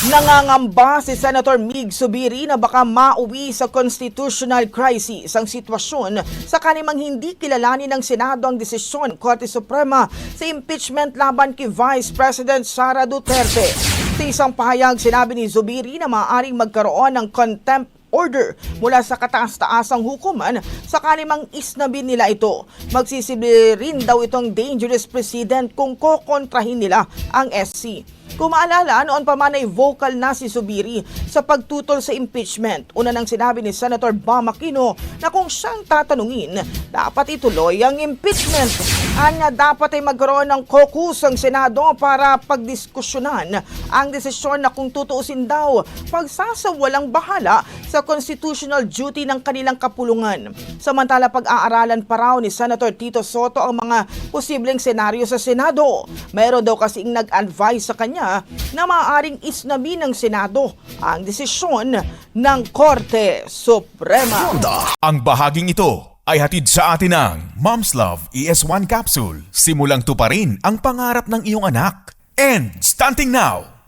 Nangangamba si Senator Mig Zubiri na baka mauwi sa constitutional crisis ang sitwasyon sakalimang hindi kilalanin ng Senado ang desisyon Korte Suprema sa impeachment laban kay Vice President Sara Duterte. Sa isang pahayag, sinabi ni Zubiri na maaaring magkaroon ng contempt order mula sa kataas-taasang hukuman sakalimang isnabin nila ito. Magsisibili rin daw itong dangerous precedent kung kokontrahin nila ang SC. Kung maalala, noon pa man ay vocal na si Zubiri sa pagtutol sa impeachment. Una nang sinabi ni Senator Bam Aquino na kung siyang tatanungin, dapat ituloy ang impeachment. Anya dapat ay magkaroon ng caucus ang Senado para pagdiskusyonan ang desisyon na kung tutuusin daw pagsasawalang bahala sa constitutional duty ng kanilang kapulungan. Samantala, pag-aaralan pa raw ni Senator Tito Soto ang mga posibleng senaryo sa Senado. Mayroon daw kasing nag-advise sa kanya na maaaring isnabi ng Senado ang desisyon ng Korte Suprema. Ang bahaging ito ay hatid sa atin ng Mom's Love ES1 Capsule. Simulang tuparin ang pangarap ng iyong anak. And stunting now!